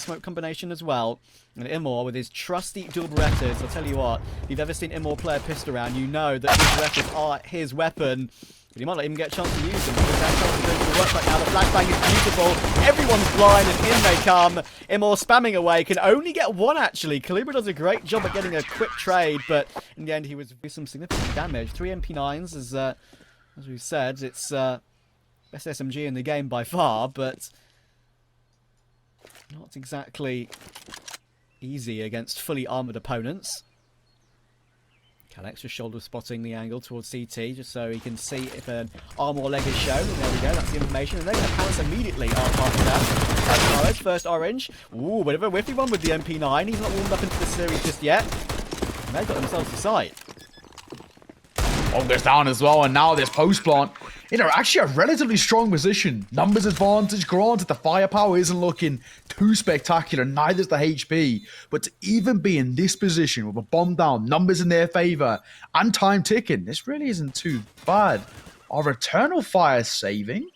smoke combination as well. And Immor with his trusty dual Berettas. I'll tell you what, if you've ever seen Immor play a pistol round, you know that his Berettas are his weapon. But he might not even get a chance to use them because that chance is going to work right now. The flashbang is beautiful. Everyone's blind and in they come. Immor spamming away. Can only get one actually. Kalibra does a great job at getting a quick trade, but in the end he was doing some significant damage. 3 MP9s as we've said. It's best SMG in the game by far, but not exactly easy against fully armoured opponents. Calix just shoulder spotting the angle towards CT just so he can see if an arm or leg is shown. And there we go, that's the information. And they're going to pounce immediately after that. First orange. Ooh, bit of a whiffy one with the MP9. He's not warmed up into the series just yet. And they've got themselves a sight. Bomb goes down as well, and now this post plant. You know, actually a relatively strong position. Numbers advantage, granted the firepower isn't looking too spectacular, neither's the HP. But to even be in this position with a bomb down, numbers in their favor, and time ticking, this really isn't too bad. Are Eternal Fire saving?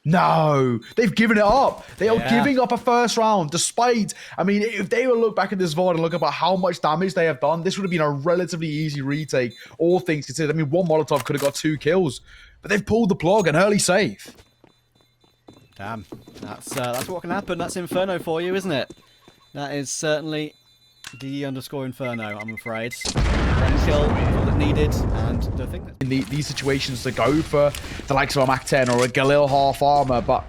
No, they've given it up. They are giving up a first round, despite, I mean, if they were look back at this VOD and look about how much damage they have done, this would have been a relatively easy retake, all things considered. I mean, one Molotov could have got 2 kills, but they've pulled the plug, an early save. Damn, that's what can happen. That's Inferno for you, isn't it? That is certainly D_Inferno, I'm afraid. One kill, all it needed, and the thing that... In these situations to go for the likes of a Mac 10 or a Galil half armor, but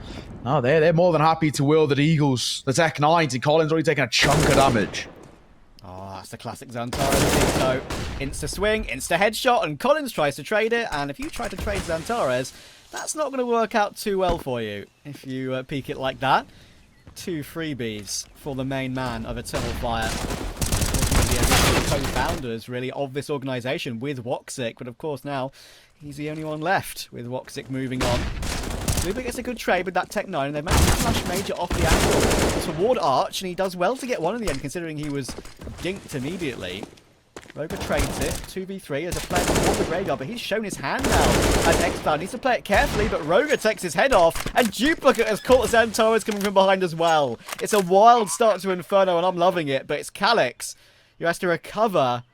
no, they're more than happy to wield the Eagles, the Tech 9s, and Colin's already taking a chunk of damage. Oh, that's the classic xantares. So, insta swing, insta headshot, and Collins tries to trade it, and if you try to trade xantares, that's not going to work out too well for you if you peek it like that. 2 freebies for the main man of Eternal Fire. The co-founders, really, of this organisation with Woxic, but of course now he's the only one left with Woxic moving on. Luba gets a good trade with that Tech 9, and they managed to flash Major off the angle toward Arch, and he does well to get one in the end, considering he was dinked immediately. Roger trades it, 2v3 as a player toward the graveyard, but he's shown his hand now as xCloud. Needs to play it carefully, but Roger takes his head off, and Duplicate has caught xantares coming from behind as well. It's a wild start to Inferno, and I'm loving it, but it's Calix who has to recover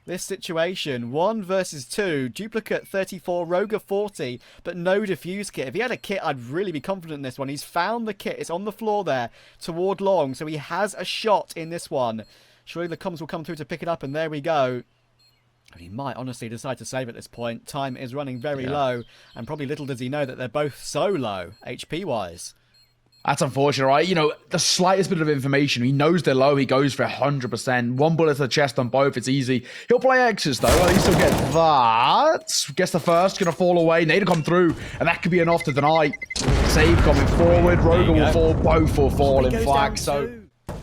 this situation. 1 versus 2. Duplicate 34, Roger 40, but no defuse kit. If he had a kit, I'd really be confident in this one. He's found the kit. It's on the floor there toward long, so he has a shot in this one. Surely the comms will come through to pick it up, and there we go. And he might honestly decide to save at this point. Time is running very low, and probably little does he know that they're both so low, HP-wise. That's unfortunate, right? You know, the slightest bit of information. He knows they're low. He goes for 100%. 1 bullet to the chest on both. It's easy. He'll play X's, though. At least he'll get that. Guess the first going to fall away. Nade will come through, and that could be enough to deny. Save coming forward. Roger will fall. Both will fall, in fact. So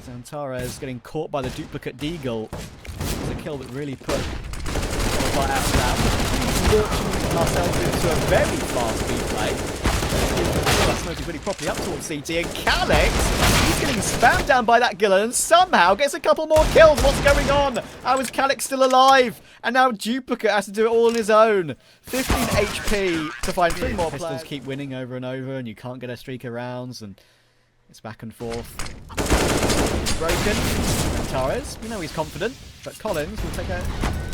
xantares getting caught by the Duplicate Deagle. It's a kill that really put out of that. Launching ourselves into a very fast speed play. That smoke is really properly up towards CT, and Calix, he's getting spammed down by that Gillen and somehow gets a couple more kills. What's going on? How is Calix still alive? And now Duplicate has to do it all on his own. 15 HP to find 3 more pistols. Keep winning over and over, and you can't get a streak of rounds, and it's back and forth. Broken. xantares, you know he's confident, but Collins will take a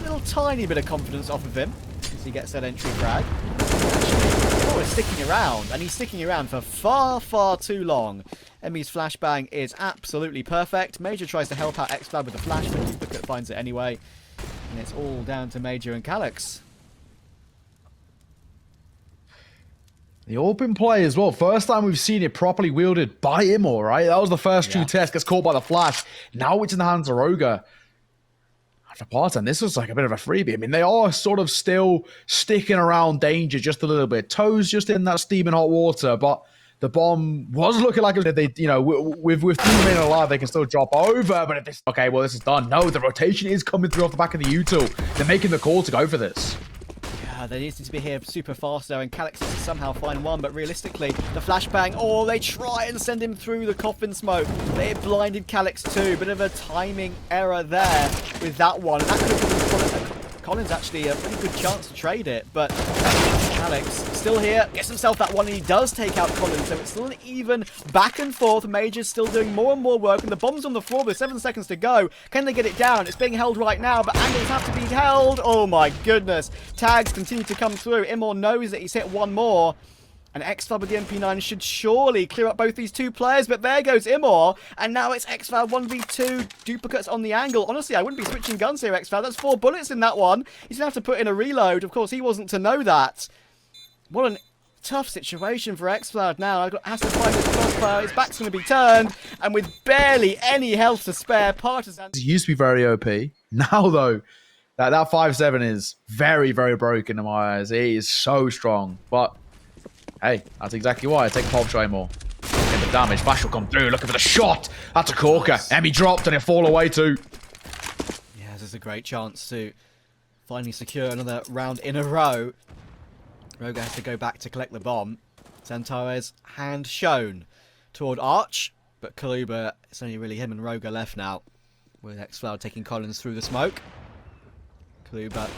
little tiny bit of confidence off of him as he gets that entry frag. Is sticking around, and he's sticking around for far, far too long. Emmy's flashbang is absolutely perfect. Major tries to help out xCloud with the flash, but Duplicate finds it anyway. And it's all down to Major and Calix. The open play as well. First time we've seen it properly wielded by Immor, right? That was the first true test. Gets caught by the flash. Now it's in the hands of Roger. For Partizan, this was like a bit of a freebie. I mean, they are sort of still sticking around danger just a little bit. Toes just in that steaming hot water, but the bomb was looking like they, you know, with 3 men alive, they can still drop over. But if this, okay, well, this is done. No, the rotation is coming through off the back of the util. They're making the call to go for this. They need to be here super fast though, and Calix needs to somehow find one, but realistically, the flashbang, oh, they try and send him through the coffin smoke. They blinded Calix too. Bit of a timing error there with that one. And that could have given Collins actually a pretty good chance to trade it, but Calix still here, gets himself that one, and he does take out Collins, so it's still an even back and forth. Major's still doing more and more work, and the bomb's on the floor with 7 seconds to go. Can they get it down? It's being held right now, but angles have to be held. Oh my goodness. Tags continue to come through. Immor knows that he's hit one more. And xFab with the MP9 should surely clear up both these two players, but there goes Immor, and now it's xFab 1v2, duplicates on the angle. Honestly, I wouldn't be switching guns here, xFab. That's 4 bullets in that one. He's going to have to put in a reload. Of course, he wasn't to know that. What a tough situation for xFab now. Has to find his crossfire. His back's going to be turned, and with barely any health to spare, Partizan... It used to be very OP. Now, though, that 5-7 is very, very broken in my eyes. It is so strong, but... Hey, that's exactly why I take Pulp Try more. Get the damage. Flash will come through. Looking for the shot. That's a corker. Emmy dropped and it fall away too. Yeah, this is a great chance to finally secure another round in a row. Roga has to go back to collect the bomb. xantares hand shown toward Arch, but Kaluba, it's only really him and Roga left now, with xFloud taking Collins through the smoke. Kaluba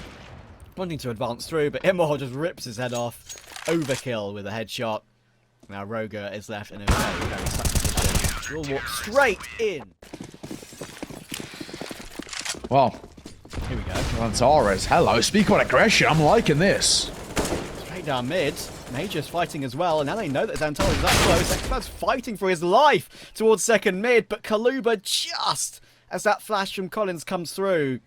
wanting to advance through, but Immor just rips his head off. Overkill with a headshot. Now Roga is left in a very, very stuck position. He'll walk straight in. Well, here we go. xantares, hello. Speak about aggression. I'm liking this. Straight down mid. Major's fighting as well, and now they know that xantares is up close. xFab's fighting for his life towards second mid, but Kaluba, just as that flash from Collins comes through,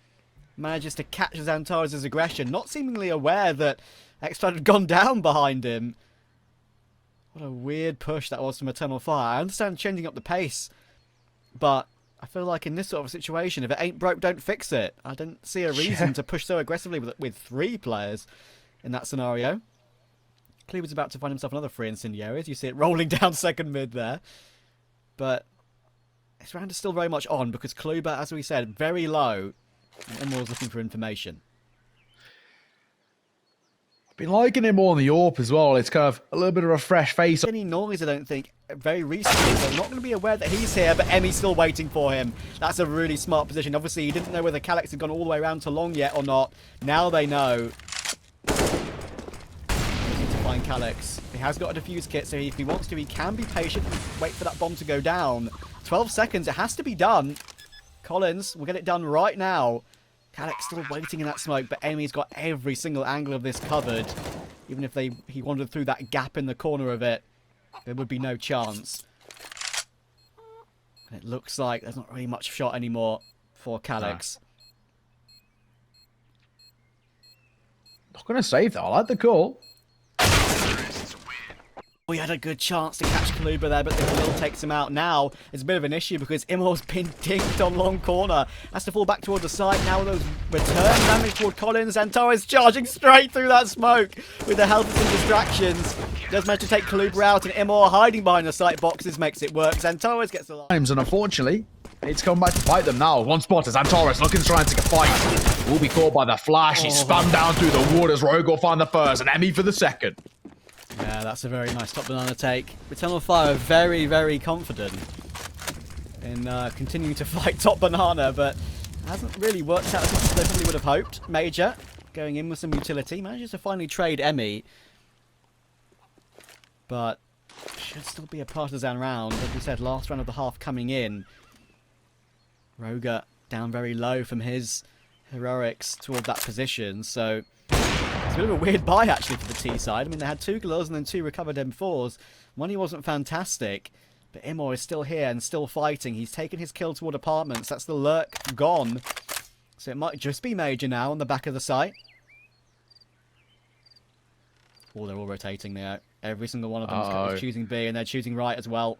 manages to catch xantares' aggression, not seemingly aware that xFab had gone down behind him. What a weird push that was from Eternal Fire. I understand changing up the pace, but I feel like in this sort of situation, if it ain't broke, don't fix it. I don't see a reason to push so aggressively with 3 players in that scenario. Cleaver's about to find himself another 3 incendiaries. You see it rolling down second mid there. But this round is still very much on because Kluber, as we said, very low. And Immor's looking for information. Been liking him more on the AWP as well. It's kind of a little bit of a fresh face. Any noise, I don't think, very recently. So not going to be aware that he's here, but Emmy's still waiting for him. That's a really smart position. Obviously, he didn't know whether Calyx had gone all the way around to long yet or not. Now they know. They need to find Calyx. He has got a defuse kit, so if he wants to, he can be patient and wait for that bomb to go down. 12 seconds, it has to be done. Collins will get it done right now. Calyx still waiting in that smoke, but Emmy's got every single angle of this covered. Even if he wandered through that gap in the corner of it, there would be no chance. And it looks like there's not really much shot anymore for Calyx. Not going to save that. I like the call. We had a good chance to catch Kaluba there, but the kill takes him out. Now, it's a bit of an issue because Immor's been dinked on long corner. Has to fall back toward the side. Now those return damage toward Collins. xantares charging straight through that smoke with the helpers and distractions. Does manage to take Kaluba out, and Immor hiding behind the site boxes makes it work. xantares gets the line. And unfortunately, it's come back to fight them now. One spot as xantares looking to try and take a fight. Will be caught by the flash. He's spun down through the wood as Rogue will find the first, and Emmy for the second. Yeah, that's a very nice top banana take. Eternal Fire very, very confident in continuing to fight top banana, but it hasn't really worked out as much as they probably would have hoped. Major going in with some utility, manages to finally trade Emmy, but should still be a Partizan round. As we said, last round of the half coming in. Roga down very low from his heroics toward that position, so it's a bit of a weird buy, actually, for the T side. I mean, they had 2 kills and then 2 recovered M4s. Money wasn't fantastic, but Immor is still here and still fighting. He's taken his kill toward apartments. That's the lurk gone. So it might just be Major now on the back of the site. Oh, they're all rotating there. Every single one of them is choosing B, and they're choosing right as well.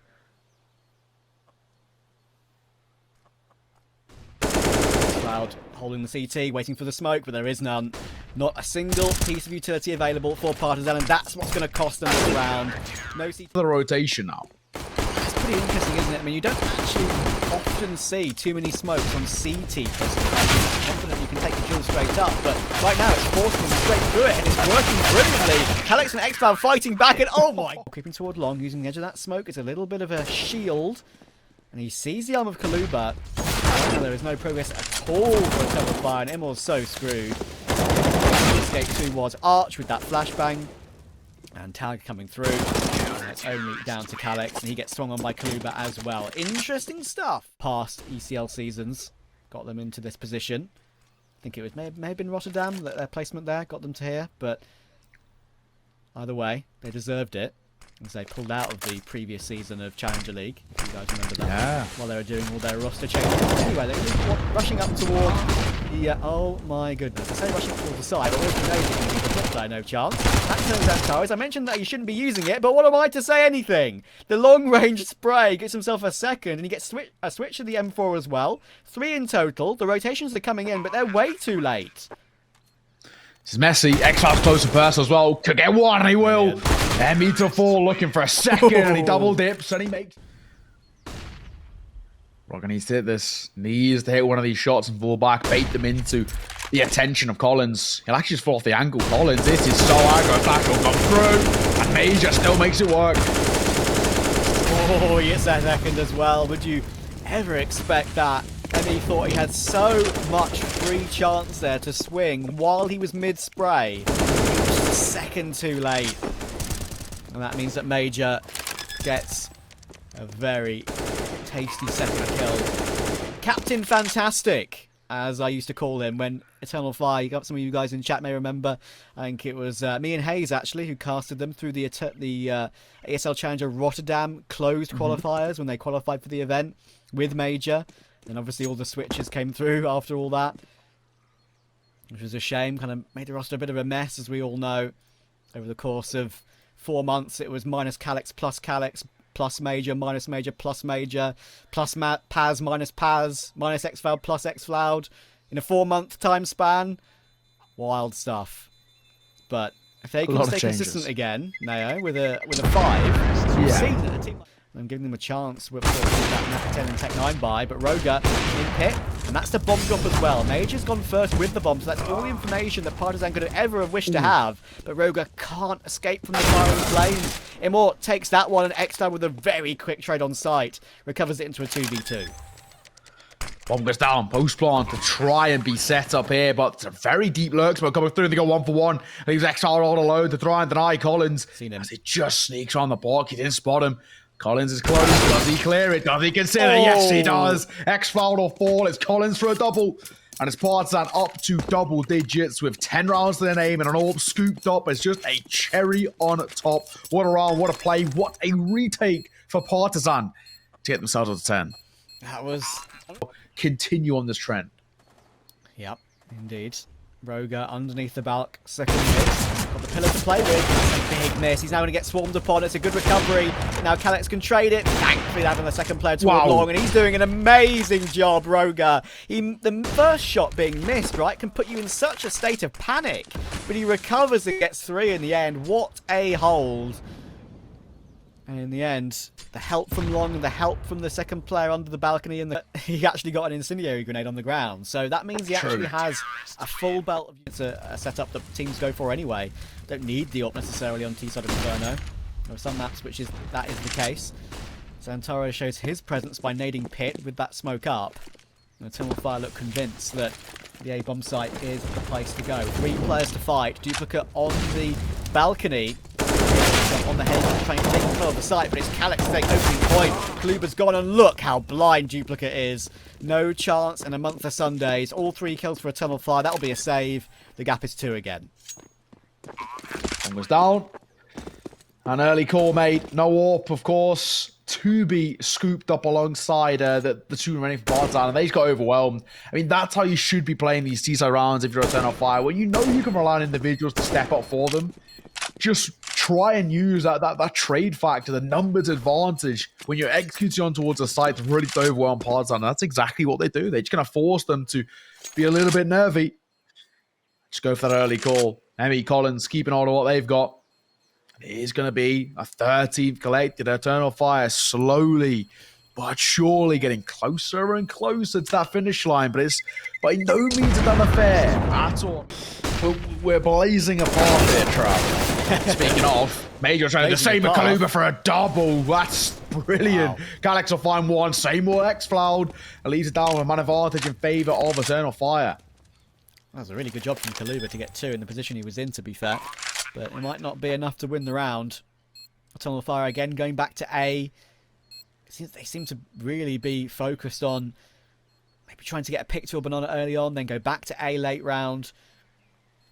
Cloud holding the CT, waiting for the smoke, but there is none. Not a single piece of utility available for Partizan, and that's what's going to cost them this round. No CT. The rotation now. It's pretty interesting, isn't it? I mean, you don't actually often see too many smokes on CT. Confident you can take the kill straight up, but right now it's forcing them straight through it, and it's working brilliantly. Calyx and xFab fighting back, and oh my! Creeping toward long, using the edge of that smoke. It's a little bit of a shield, and he sees the arm of Kaluba. Now there is no progress at all for Eternal Fire, and Immor's so screwed. Escape 2 was Arch with that flashbang. and tag coming through. It's only down to Calyx, and he gets swung on by Kaluba as well. Interesting stuff. Past ECL seasons got them into this position. I think it was may have been Rotterdam that their placement there got them to here, but either way, they deserved it. As they pulled out of the previous season of Challenger League, if you guys remember that. Yeah. While they were doing all their roster changes. Anyway, they were rushing up toward the... oh my goodness. I say rushing towards the side, but with the top side, no chance. That's no antares. I mentioned that you shouldn't be using it, but what am I to say anything? The long-range spray gets himself a second, and he gets a switch to the M4 as well. 3 in total. The rotations are coming in, but they're way too late. This is messy. xFAB's close to first as well. Could get one, and he will. Emmy to fall, looking for a second, and he double dips, and he makes... Roger needs to hit this. Needs to hit one of these shots and fall back, bait them into the attention of Collins. He'll actually just fall off the angle. Collins, this is so aggro. Back will come through, and Major still makes it work. Oh, he hits that second as well. Would you ever expect that? And he thought he had so much free chance there to swing while he was mid-spray. He was just a second too late. And that means that Major gets a very tasty second kill. Captain Fantastic, as I used to call him when Eternal Fire, some of you guys in chat may remember. I think it was me and Hayes, actually, who casted them through the ESL Challenger Rotterdam closed qualifiers when they qualified for the event with Major. And obviously all the switches came through after all that, which was a shame. Kind of made the roster a bit of a mess, as we all know. Over the course of 4 months, it was minus Calyx, plus Major, minus Major, plus Major, plus Paz, minus xFAB, plus xFloud. In a 4-month time span. Wild stuff. But if they can stay consistent again, Neo, with a 5, we've seen that a team... I'm giving them a chance with that 10 and Tech 9 buy, but Roga in pit, and that's the bomb drop as well. Major's gone first with the bomb, so that's all the information that Partizan could ever have wished to have, but Roga can't escape from the firing flames. Immort takes that one, and xFAB with a very quick trade on site, recovers it into a 2v2. Bomb goes down, post plant to try and be set up here, but it's a very deep lurk spell coming through. They go 1-for-1. Leaves xFAB all alone to try and deny Collins. Seen him. As he just sneaks around the block, he didn't spot him. Collins is close. Does he clear it? Does he consider? Oh. Yes, he does. xFAB will fall. It's Collins for a double. And it's Partizan up to double digits with 10 rounds to their name and an orb scooped up as just a cherry on top. What a round, what a play, what a retake for Partizan to get themselves up to 10. That was... Continue on this trend. Yep, indeed. Roga underneath the balk, second miss. Got the pillar to play with. That's a big miss. He's now going to get swarmed upon. It's a good recovery. Now Calyx can trade it. Thankfully, having the second player toward long, and he's doing an amazing job, Roga. The first shot being missed, right, can put you in such a state of panic. But he recovers and gets 3 in the end. What a hold. And in the end, the help from Long and the help from the second player under the balcony, and he actually got an incendiary grenade on the ground. So that means he actually has a full belt of units, a setup that teams go for anyway. Don't need the AWP necessarily on T-side of Inferno. There are some maps which that is the case. xantares shows his presence by nading pit with that smoke up. And Eternal Fire look convinced that the A-bomb site is the place to go. 3 players to fight. Duplicate on the balcony. On the head, trying to take control of the site, but it's Calyx taking opening point. Kaluba's gone, and look how blind Duplicate is. No chance in a month of Sundays. All 3 kills for Eternal Fire. That'll be a save. The gap is 2 again. One was down. An early call, mate. No AWP, of course. To be scooped up alongside the 2 remaining for Partizan, and they just got overwhelmed. I mean, that's how you should be playing these T-side rounds if you're Eternal Fire, when you know you can rely on individuals to step up for them. Just try and use that trade factor, the numbers advantage when you're executing on towards a site to really overwhelm Partizan. That's exactly what they do. They're just going to force them to be a little bit nervy. Just go for that early call. Emmy Collins keeping on to what they've got. It is going to be a 13th collected. Eternal Fire slowly but surely getting closer and closer to that finish line. But it's by no means a done affair at all. We're blazing apart here, Trav. Speaking of, Major trying the same with Kaluba for a double. That's brilliant. Wow. Calyx will find 1. Same more xFloud. And leaves it down with a man advantage in favour of Eternal Fire. That was a really good job from Kaluba to get 2 in the position he was in, to be fair. but it might not be enough to win the round. Tunnel Fire again, going back to A. They seem to really be focused on maybe trying to get a pick to a banana early on, then go back to A late round.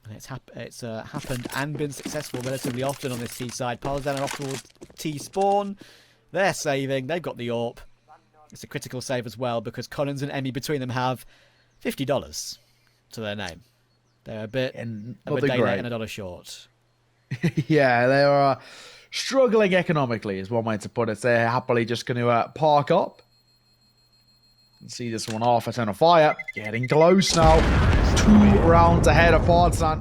And it's happened and been successful relatively often on this T side. Partizan are off towards T spawn. They're saving. They've got the AWP. It's a critical save as well because Collins and Emmy between them have $50 to their name. They're a bit of a day late and $1 short. Yeah, they are struggling economically, is one way to put it. They're happily just going to park up and see this one off. Tunnel Fire getting close now. 2 rounds ahead of Partizan.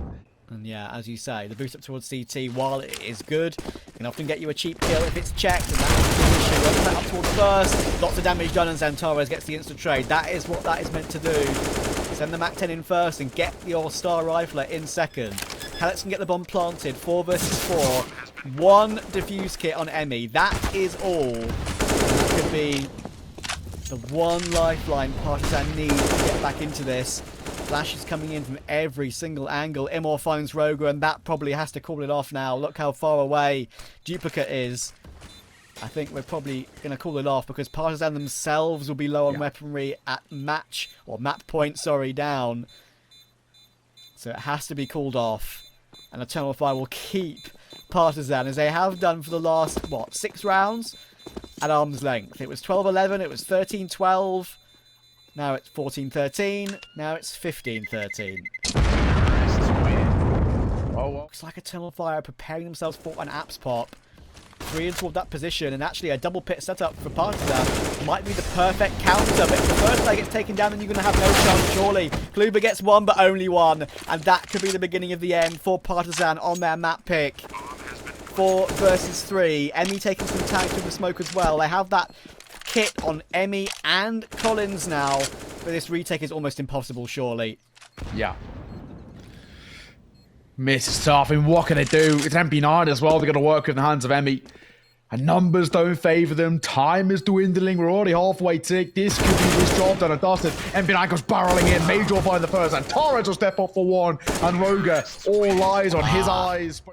And yeah, as you say, the boost up towards CT, while it is good, can often get you a cheap kill if it's checked, and that's the issue. Works that up towards first, lots of damage done, and xantares gets the instant trade. That is what that is meant to do. Send the MAC-10 in first and get your star rifler in second. Calyx can get the bomb planted, 4 versus 4. 1 defuse kit on Emmy. That is all. That could be the one lifeline Partizan needs to get back into this. Flash is coming in from every single angle. Immor finds Roger, and that probably has to call it off now. Look how far away Duplicate is. I think we're probably going to call it off because Partizan themselves will be low on weaponry at map point, down. So it has to be called off. And Eternal Fire will keep Partizan, as they have done for the last, 6 rounds? At arm's length. It was 12-11, it was 13-12. Now it's 14-13. Now it's 15-13. Looks like Eternal Fire preparing themselves for an apps pop. 3 in toward that position, and actually a double pit setup for Partizan might be the perfect counter, but if the first player gets taken down, then you're going to have no chance, surely. Kluber gets 1, but only 1, and that could be the beginning of the end for Partizan on their map pick. 4 versus 3. Emmy taking some time through the smoke as well. They have that kit on Emmy and Collins now, but this retake is almost impossible, surely. Yeah. Miss is tough. I mean, what can they do? It's MP9 as well. They've got to work with the hands of Emmy. And numbers don't favour them. Time is dwindling. We're already halfway tick. This could be this job done and dusted. MP9 goes barreling in. Major find the first. And Torres will step up for 1. And Roger, all eyes on his eyes.